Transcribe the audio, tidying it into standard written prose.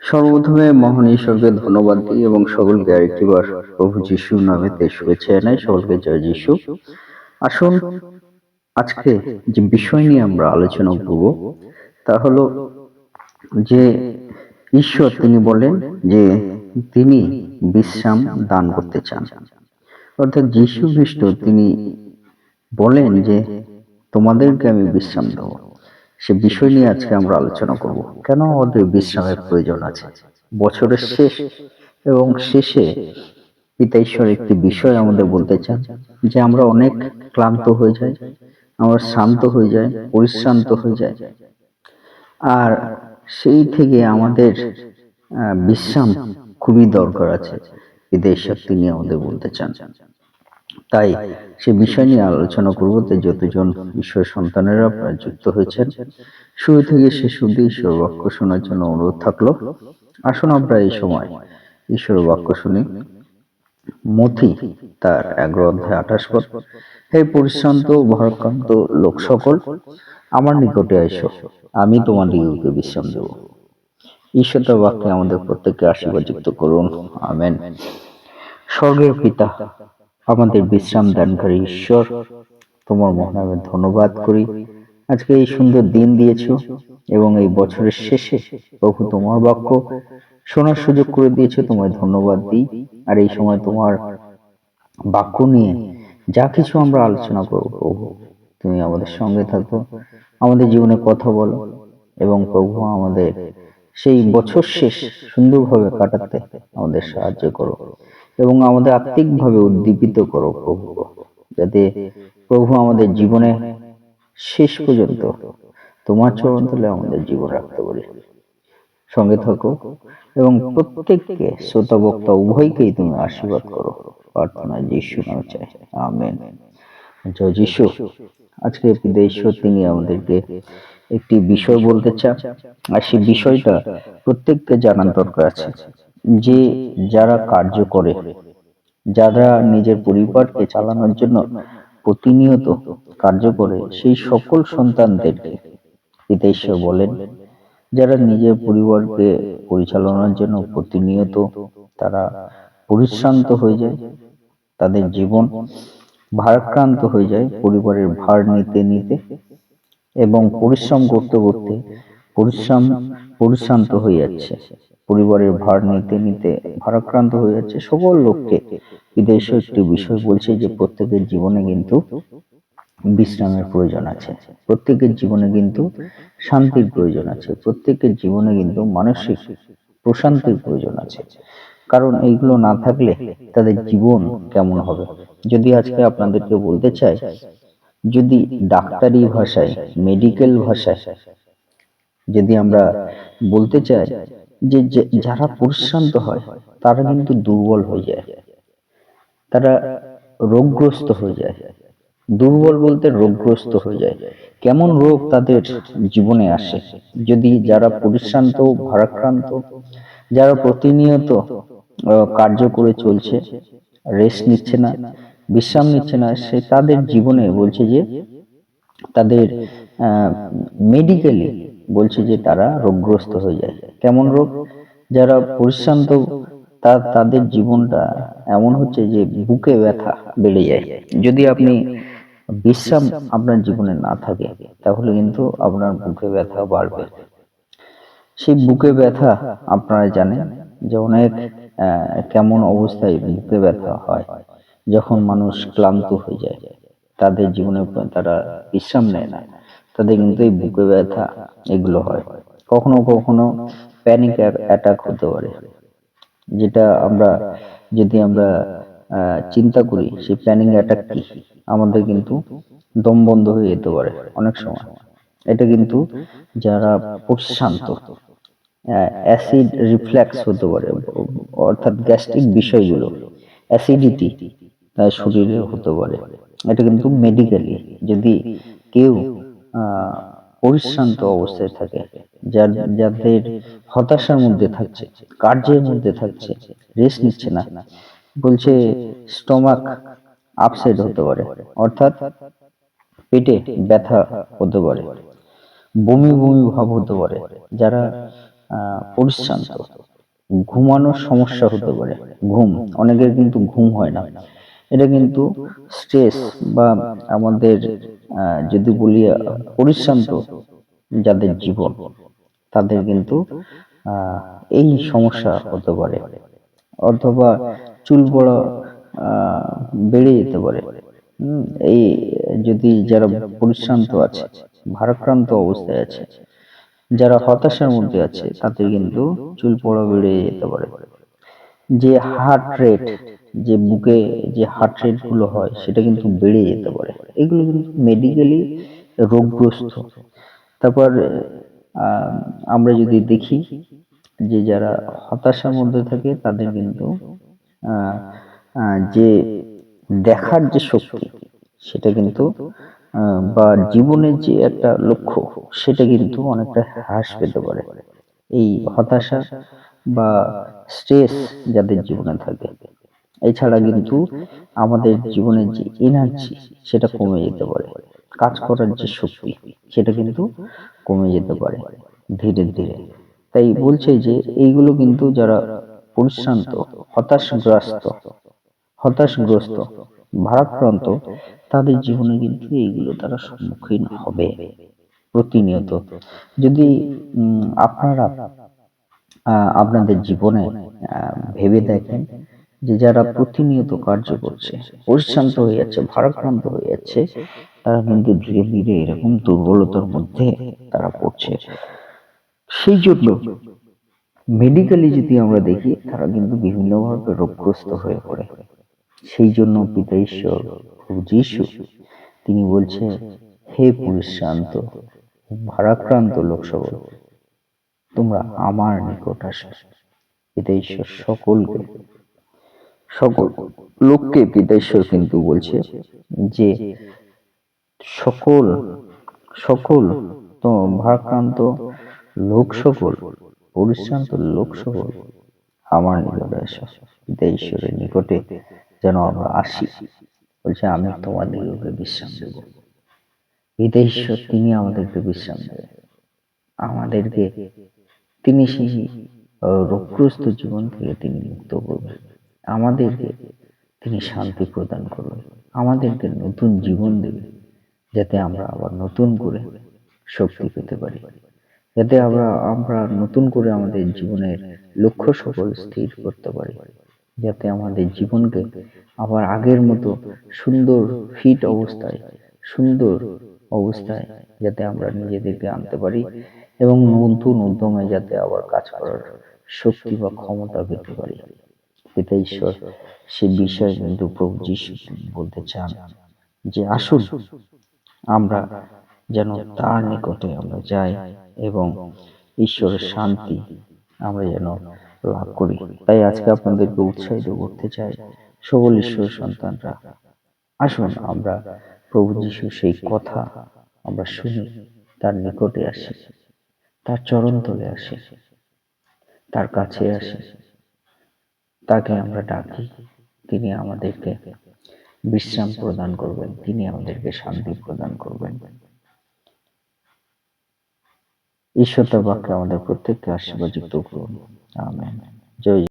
সর্বপ্রথমে মহান ঈশ্বরকে ধন্যবাদ দিই এবং সকলকে আরেকটিবার প্রভু যিশুর নামেতে শুভেচ্ছা জানাই। সকলকে জয় যিশু। আসুন আজকে যে বিষয় নিয়ে আমরা আলোচনা করব তা হলো যে ঈশ্বর তিনি বলেন যে তিনি বিশ্রাম দান করতে চান। অর্থাৎ যীশু খ্রিস্ট তিনি বলেন যে তোমাদেরকে আমি বিশ্রাম দেব। সে বিষয় নিয়ে আজকে আমরা আলোচনা করব। কেন আমাদের বিশ্রামের প্রয়োজন আছে? বছরের শেষ এবং শেষে পিতা ঈশ্বর একটি বিষয় আমাদের বলতে চান যে আমরা অনেক ক্লান্ত হয়ে যাই, আমরা শান্ত হয়ে যাই, পরিশ্রান্ত হয়ে যাই, আর সেই থেকে আমাদের বিশ্রাম খুবই দরকার আছে। পিতা ঈশ্বর তিনি আমাদের বলতে চান। তাই সে বিষয় নিয়ে আলোচনা করব। তাই যতজন ঈশ্বর সন্তানেরা যুক্ত হয়েছেন শুরু থেকে শেষ অবধি ঈশ্বর বাক্য শোনার জন্য অনুরোধ থাকলো। আসুন আমরা এই সময় ঈশ্বর বাক্য শুনি। মথি তার 11 অধ্যায় 28 পদ, হে পরিশ্রান্ত ভারাক্রান্ত লোক সকল, আমার নিকটে এসো, আমি তোমাদিগকে বিশ্রাম দেব। ঈশ্বর তার বাক্যে আমাদের প্রত্যেককে আশীর্বাদ যুক্ত করুন, আমেন। স্বর্গের পিতা, আমাদের বিশ্রাম দানকারী ঈশ্বর, তোমার মহানামে ধন্যবাদ করি। আজকে এই সুন্দর দিন দিয়েছো এবং এই বছরের শেষে প্রভু তোমার বাক্য শোনার সুযোগ করে দিয়েছো, তোমায় ধন্যবাদ দিই। আর এই সময় তোমার বাক্য নিয়ে যা কিছু আমরা আলোচনা করবো প্রভু, তুমি আমাদের সঙ্গে থাকো, আমাদের জীবনে কথা বলো এবং প্রভু আমাদের সেই বছর শেষ সুন্দরভাবে কাটাতে আমাদের সাহায্য করো এবং আমাদের আত্মিকভাবে উদ্দীপিত করো প্রভু, যাতে প্রভু আমাদের জীবনে শেষ পর্যন্ত তোমার চরণ তলে আমাদের জীবন রাখতে পারি। সঙ্গে থাকো এবং প্রত্যেককে শ্রোতা বক্তা উভয়কেই তুমি আশীর্বাদ করো, প্রার্থনা যিশু নামে চাই, আমেন। জয় যিশু। আজকে পিতা ঈশ্বর তিনি আমাদেরকে একটি বিষয় বলতে চান, আর সেই বিষয়টা প্রত্যেককে জানার দরকার আছে যে যারা কার্য করে, যারা নিজের পরিবারকে চালানোর জন্য প্রতিনিয়ত কার্য করে, সেই সকল সন্তানদেরকে পিতা ঈশ্বর বলেন যারা নিজের পরিবারকে পরিচালনার জন্য প্রতিনিয়ত তারা পরিশ্রান্ত হয়ে যায়, তাদের জীবন ভারাক্রান্ত হয়ে যায় পরিবারের ভার নিতে নিতে এবং পরিশ্রম করতে করতে পরিশ্রান্ত হয়ে যাচ্ছে, পরিবারের ভার নিতে নিতে ভারাক্রান্ত হয়ে যাচ্ছে। সকল লোককে বিদেশে একটি বিষয় বলছে যে প্রত্যেকের জীবনে কিন্তু বিশ্রামের প্রয়োজন আছে, প্রত্যেকের জীবনে কিন্তু শান্তির প্রয়োজন আছে, প্রত্যেকের জীবনে কিন্তু মানসিক প্রশান্তির প্রয়োজন আছে। কারণ এইগুলো না থাকলে তাদের জীবন কেমন হবে? যদি আজকে আপনাদেরকে বলতে চাই, যদি ডাক্তারি ভাষায়, মেডিকেল ভাষায় যদি আমরা বলতে চাই যে যারা পরিশ্রান্ত হয় তারা কিন্তু দুর্বল হয়ে যায়, তারা রোগগ্রস্ত হয়ে যায়। দুর্বল বলতে রোগগ্রস্ত হয়ে যায়। কেমন রোগ তাদের জীবনে আসে? যদি যারা পরিশ্রান্ত, ভারাক্রান্ত, যারা প্রতিনিয়ত কার্য করে চলছে, রেস্ট নিচ্ছে না, বিশ্রাম নিচ্ছে না, সে তাদের জীবনে বলছে যে তাদের মেডিকেলি বলছে যে তারা রোগগ্রস্ত হয়ে যায়। কেমন রোগ? যারা পরিশ্রান্ত তাদের জীবনটা এমন হচ্ছে যে বুকে ব্যথা বেড়ে যায়। যদি আপনি বিশ্রাম আপনার জীবনে না থাকে তাহলে কিন্তু আপনার বুকে ব্যথা বাড়বে। সেই বুকে ব্যথা আপনারা জানেন যে অনেক কেমন অবস্থায় বুকে ব্যথা হয় যখন মানুষ ক্লান্ত হয়ে যায়, তাদের জীবনে তারা বিশ্রাম নেয় না, তাদের কিন্তু এই বুকে ব্যথা এগুলো হয়। কখনো কখনো প্যানিক অ্যাটাক হতে পারে, যেটা আমরা যদি আমরা চিন্তা করি সেই প্যানিক অ্যাটাক কি, আমাদের কিন্তু দম বন্ধ হয়ে যেতে পারে অনেক সময়। এটা কিন্তু যারা পরিশ্রান্ত, অ্যাসিড রিফ্ল্যাক্স হতে পারে, অর্থাৎ গ্যাস্ট্রিক বিষয়গুলো, অ্যাসিডিটি তার শরীরে হতে পারে। এটা কিন্তু মেডিকেলি যদি কেউ পরিশ্রান্ত অবস্থায় থাকে, যাদের হতাশার মধ্যে থাকছে, কার্যের মধ্যে থাকছে, রেস্ট নিচ্ছে না, বলছে স্টমাক আপসেট হতে পারে, অর্থাৎ পেটে ব্যথা হতে পারে, বমি বমি ভাব হতে পারে। যারা পরিশ্রান্ত ঘুমানোর সমস্যা হতে পারে। ঘুম, অনেকের কিন্তু ঘুম হয় না। এটা কিন্তু স্ট্রেস বা আমাদের যদি বলি পরিশ্রান্ত যাদের জীবন, তাদের কিন্তু আহ, এই সমস্যা হতে পারে। অথবা চুল পড়া বেড়ে যেতে পারে। হুম, এই যদি যারা পরিশ্রান্ত আছে, ভারাক্রান্ত অবস্থায় আছে, যারা হতাশার মধ্যে আছে, তাদের কিন্তু চুল পড়া বেড়ে যেতে পারে। যে হার্ট রেট, যে বুকে যে হার্ট রেট গুলো হয়, সেটা কিন্তু বেড়ে যেতে পারে। এগুলো কিন্তু মেডিকেলি রোগগ্রস্ত। তারপর আহ, আমরা যদি দেখি যে যারা হতাশার মধ্যে থাকে, তাদের কিন্তু আহ, যে দেখার যে শক্তি, সেটা কিন্তু বা জীবনের যে একটা লক্ষ্য, সেটা কিন্তু অনেকটা হ্রাস পেতে পারে এই হতাশা বা স্ট্রেস যাদের জীবনে থাকে। এছাড়া কিন্তু আমাদের জীবনের যে এনার্জি, সেটা কমে যেতে পারে। কাজ করার যে শক্তি, সেটা কিন্তু কমে যেতে পারে ধীরে ধীরে। তাই বলছে যে এইগুলো কিন্তু যারা পরিশ্রান্ত, হতাশগ্রস্ত হতাশগ্রস্ত ভারাক্রান্ত, তাদের জীবনে কিন্তু এইগুলো তারা সম্মুখীন হবে প্রতিনিয়ত। যদি আপনারা আপনাদের জীবনে ভেবে দেখেন যে যারা প্রতিনিয়ত কার্য করছে, পরিশ্রান্ত হয়ে যাচ্ছে, ভারাক্রান্ত হয়ে যাচ্ছে, তারা কিন্তু ধীরে ধীরে এরকম দুর্বলতার মধ্যে তারা পড়ছে। সেই জন্য মেডিকেলি যদি আমরা দেখি, তারা কিন্তু বিভিন্নভাবে রোগগ্রস্ত হয়ে পড়ে। সেই জন্য পিতা ঈশ্বর, প্রভু যীশু, তিনি বলছে, হে পরিশ্রান্ত ভারাক্রান্ত লোক সকল, তোমরা আমার নিকট আসো। পিতা ঈশ্বর সকলকে, সকল লোককে পিতা ঈশ্বর কিন্তু বলছে যে সকল সকল তো ভারাক্রান্ত লোক সকল, পরিশ্রান্ত লোক সকল, আমার নিকটে আসো। পিতা ঈশ্বরের নিকটে যেন আমরা আসি। বলছে, আমি তোমাদেরকে বিশ্রাম দেব। পিতা ঈশ্বর তিনি আমাদেরকে বিশ্রাম দেবে, আমাদেরকে তিনি সেই রোগগ্রস্ত জীবন থেকে তিনি মুক্ত করবেন, আমাদেরকে তিনি শান্তি প্রদান করবেন, আমাদেরকে নতুন জীবন দেবে, যাতে আমরা আবার নতুন করে শক্তি পেতে পারি, যাতে আমরা আমরা নতুন করে আমাদের জীবনের লক্ষ্য সকল স্থির করতে পারি, যাতে আমাদের জীবনকে আবার আগের মতো সুন্দর ফিট অবস্থায়, সুন্দর অবস্থায় যাতে আমরা নিজেদেরকে আনতে পারি, এবং নতুন উদ্যমে যাতে আবার কাজ করার শক্তি বা ক্ষমতা পেতে পারি। পিতা ঈশ্বর সে বিষয়ে কিন্তু প্রভু যীশু বলতে চান যে আসুন আমরা যেন তার নিকটে আমরা যাই এবং ঈশ্বরের শান্তি আমরা যেন লাভ করি। তাই আজকে আপনাদেরকে উৎসাহিত করতে চাই, সকল ঈশ্বর সন্তানরা, আসুন আমরা প্রভু যীশু সেই কথা আমরা শুনি, তার নিকটে আসি, তার চরণ তলে আসি, তার কাছে আসি, তাকে আমরা ডাকি। তিনি আমাদেরকে বিশ্রাম প্রদান করবেন, তিনি আমাদেরকে শান্তি প্রদান করবেন। ঈশ্বর তার বাক্যে আমাদের প্রত্যেককে আশীর্বাদ যুক্ত করুন। আমেন। জয়